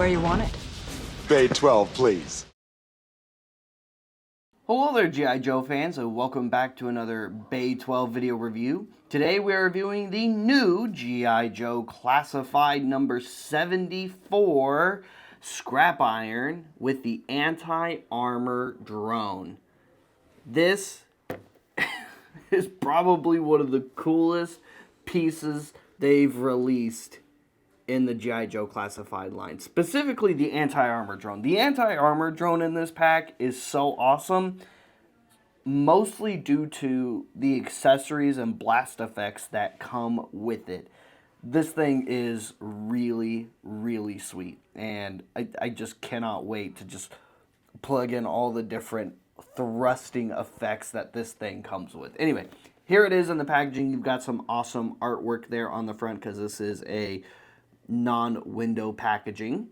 where you want it. Bay 12, please. Hello there, G.I. Joe fans, and welcome back to another Bay 12 video review. Today we are reviewing the new G.I. Joe Classified number 74 Scrapiron with the anti-armor drone. This is probably one of the coolest pieces they've released in the G.I. Joe Classified line. Specifically the anti-armor drone. The anti-armor drone in this pack is so awesome, mostly due to the accessories and blast effects that come with it. This thing is really, really sweet, and I just cannot wait to just plug in all the different thrusting effects that this thing comes with. Anyway, here it is in the packaging. You've got some awesome artwork there on the front because this is a non-window packaging.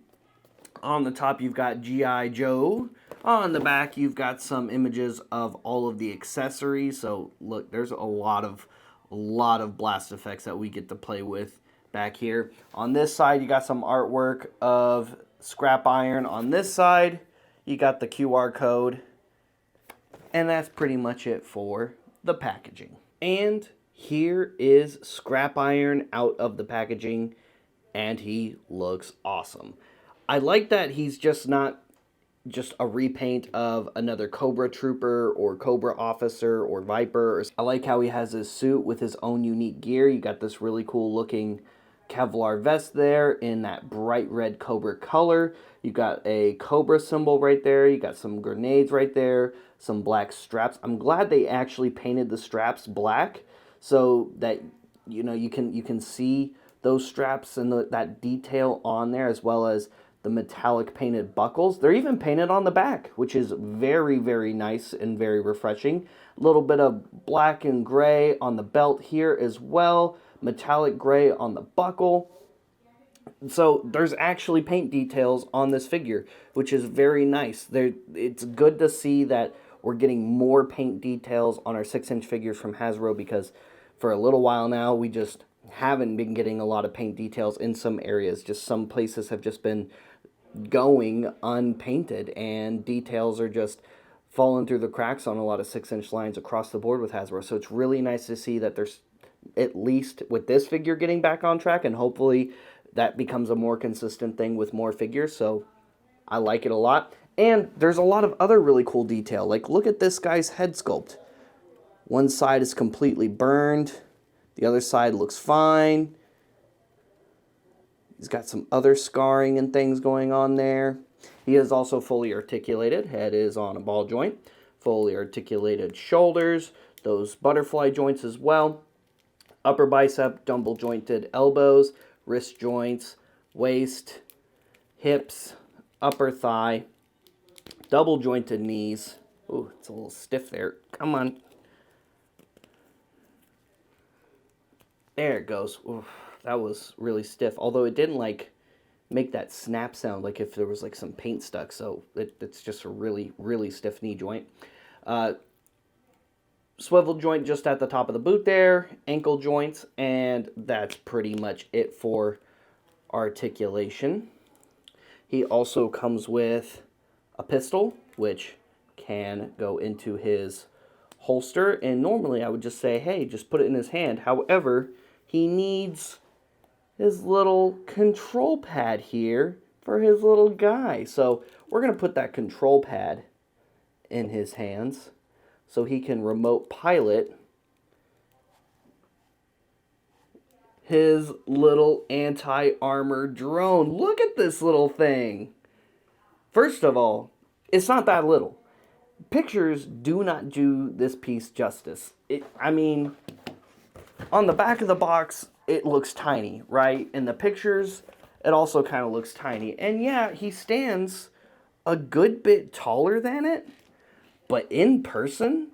On the top, you've got G.I. Joe. On the back, you've got some images of all of the accessories. So look, there's a lot of blast effects that we get to play with back here. On this side, you got some artwork of Scrapiron. On this side, you got the QR code. And that's pretty much it for the packaging. And here is Scrapiron out of the packaging. And he looks awesome. I like that he's just not just a repaint of another Cobra Trooper or Cobra Officer or Viper. I like how he has his suit with his own unique gear. You got this really cool looking Kevlar vest there in that bright red Cobra color. You got a Cobra symbol right there. You got some grenades right there. Some black straps. I'm glad they actually painted the straps black so that you can see those straps and that detail on there, as well as the metallic painted buckles. They're even painted on the back, which is very, very nice and very refreshing. A little bit of black and gray on the belt here as well. Metallic gray on the buckle. So there's actually paint details on this figure, which is very nice. It's good to see that we're getting more paint details on our 6-inch figures from Hasbro, because for a little while now we just haven't been getting a lot of paint details in some areas. Just some places have just been going unpainted, and details are just falling through the cracks on a lot of 6-inch lines across the board with Hasbro. So it's really nice to see that there's, at least with this figure, getting back on track, and hopefully that becomes a more consistent thing with more figures. So I like it a lot. And there's a lot of other really cool detail. Like, look at this guy's head sculpt. One side is completely burned. The other side looks fine. He's got some other scarring and things going on there. He is also fully articulated. Head is on a ball joint. Fully articulated shoulders. Those butterfly joints as well. Upper bicep, double jointed elbows. Wrist joints. Waist. Hips. Upper thigh. Double jointed knees. Ooh, it's a little stiff there. Come on. There it goes. Oof, that was really stiff. Although it didn't like make that snap sound like if there was like some paint stuck. So it's just a really, really stiff knee joint. Swivel joint just at the top of the boot there. Ankle joints. And that's pretty much it for articulation. He also comes with a pistol, which can go into his holster. And normally I would just say, hey, just put it in his hand. However, he needs his little control pad here for his little guy. So we're going to put that control pad in his hands so he can remote pilot his little anti-armor drone. Look at this little thing. First of all, it's not that little. Pictures do not do this piece justice. I mean, on the back of the box, it looks tiny, right? In the pictures, it also kind of looks tiny. And yeah, he stands a good bit taller than it, but in person,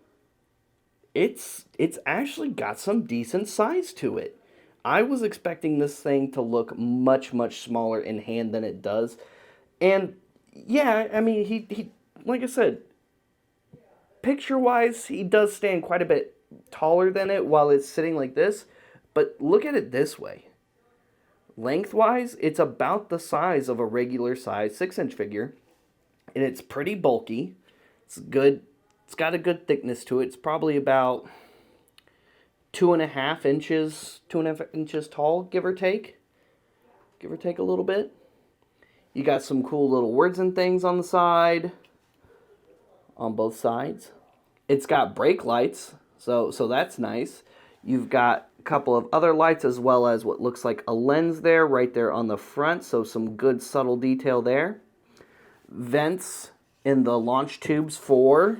it's actually got some decent size to it. I was expecting this thing to look much, much smaller in hand than it does. And yeah, I mean, he like I said, picture-wise, he does stand quite a bit taller than it while it's sitting like this. But look at it this way. Lengthwise, it's about the size of a regular size 6-inch figure, and it's pretty bulky. It's good. It's got a good thickness to it. It's probably about 2.5 inches tall, give or take a little bit. You got some cool little words and things on the side, on both sides. It's got brake lights, so that's nice. You've got a couple of other lights as well as what looks like a lens there, right there on the front, so some good subtle detail there. Vents in the launch tubes for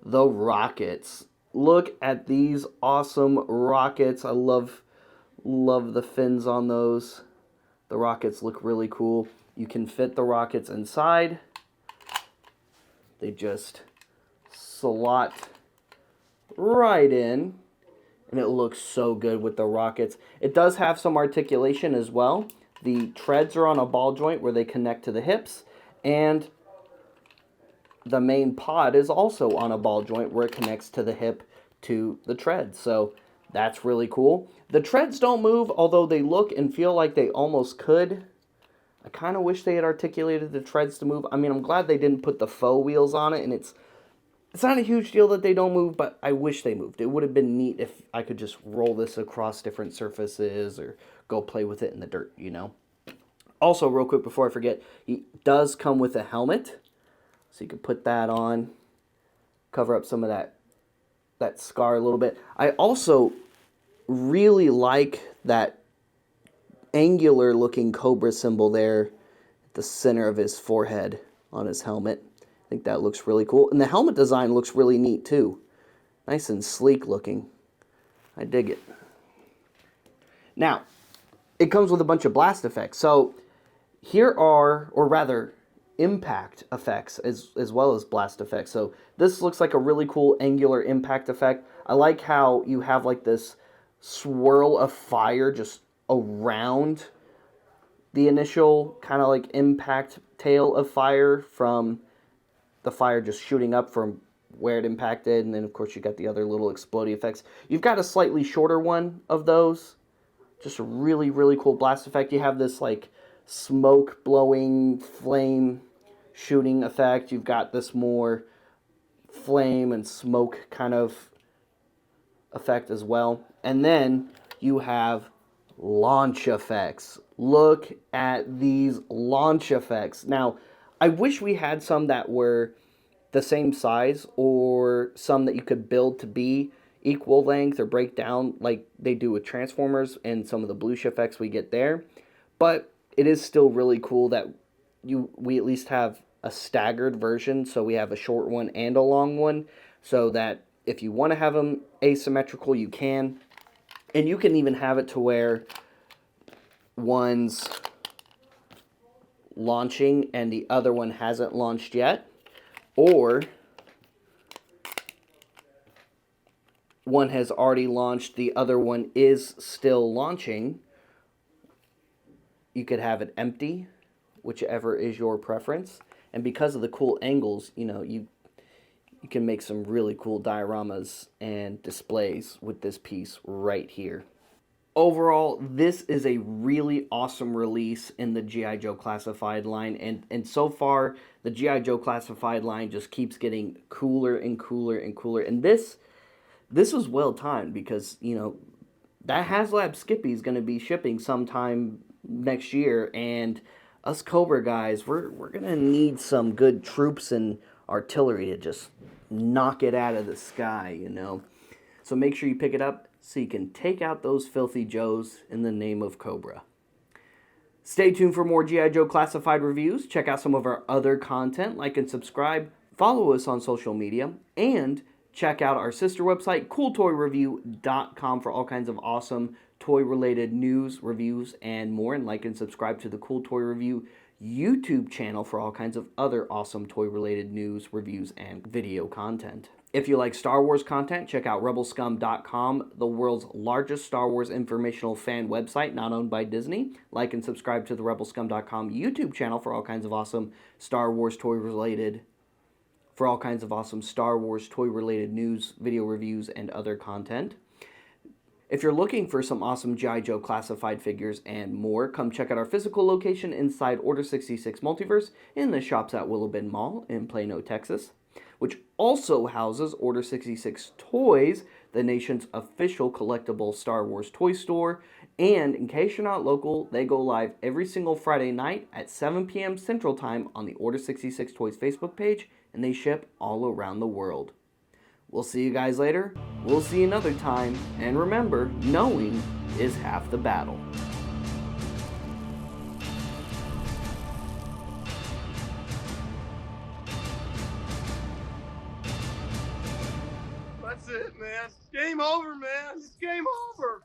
the rockets. Look at these awesome rockets. I love the fins on those. The rockets look really cool. You can fit the rockets inside. They just slot right in, and it looks so good with the rockets. It does have some articulation as well. The treads are on a ball joint where they connect to the hips, and the main pod is also on a ball joint where it connects to the hip to the treads. So that's really cool. The treads don't move, although they look and feel like they almost could. I kind of wish they had articulated the treads to move. I mean, I'm glad they didn't put the faux wheels on it, and it's not a huge deal that they don't move, but I wish they moved. It would have been neat if I could just roll this across different surfaces or go play with it in the dirt, you know. Also, real quick before I forget, it does come with a helmet, so you can put that on, cover up some of that scar a little bit. I also really like that angular looking cobra symbol there at the center of his forehead on his helmet. I think that looks really cool. And the helmet design looks really neat too. Nice and sleek looking. I dig it. Now, it comes with a bunch of blast effects. So here are, or rather, impact effects as well as blast effects. So this looks like a really cool angular impact effect. I like how you have like this swirl of fire just around the initial kind of like impact tail of fire from the fire just shooting up from where it impacted, and then of course you got the other little exploding effects. You've got a slightly shorter one of those, just a really, really cool blast effect. You have this like smoke blowing, flame shooting effect. You've got this more flame and smoke kind of effect as well. And then you have launch effects. Look at these launch effects. Now, I wish we had some that were the same size, or some that you could build to be equal length or break down like they do with Transformers and some of the bluish effects we get there. But it is still really cool that we at least have a staggered version, so we have a short one and a long one, so that if you want to have them asymmetrical, you can. And you can even have it to where one's launching and the other one hasn't launched yet, or one has already launched, the other one is still launching. You could have it empty, whichever is your preference. And because of the cool angles, you know, you can make some really cool dioramas and displays with this piece right here. Overall, this is a really awesome release in the G.I. Joe Classified line, and so far, the G.I. Joe Classified line just keeps getting cooler and cooler and cooler, and this was well timed because, you know, that HasLab Skippy is going to be shipping sometime next year, and us Cobra guys, we're going to need some good troops and artillery to just knock it out of the sky, you know. So make sure you pick it up so you can take out those filthy Joes in the name of Cobra. Stay tuned for more G.I. Joe Classified reviews. Check out some of our other content, like and subscribe, follow us on social media, and check out our sister website, cooltoyreview.com, for all kinds of awesome toy-related news, reviews, and more. And like and subscribe to the Cool Toy Review YouTube channel for all kinds of other awesome toy-related news, reviews, and video content. If you like Star Wars content, check out rebelscum.com, the world's largest Star Wars informational fan website, not owned by Disney. Like and subscribe to the rebelscum.com YouTube channel for all kinds of awesome Star Wars toy-related news, video reviews, and other content. If you're looking for some awesome G.I. Joe Classified figures and more, come check out our physical location inside Order 66 Multiverse in the shops at Willowbend Mall in Plano, Texas, which also houses Order 66 Toys, the nation's official collectible Star Wars toy store. And in case you're not local, they go live every single Friday night at 7 p.m. Central Time on the Order 66 Toys Facebook page, and they ship all around the world. We'll see you guys later. We'll see you another time. And remember, knowing is half the battle. That's it, man. Game over, man. It's game over.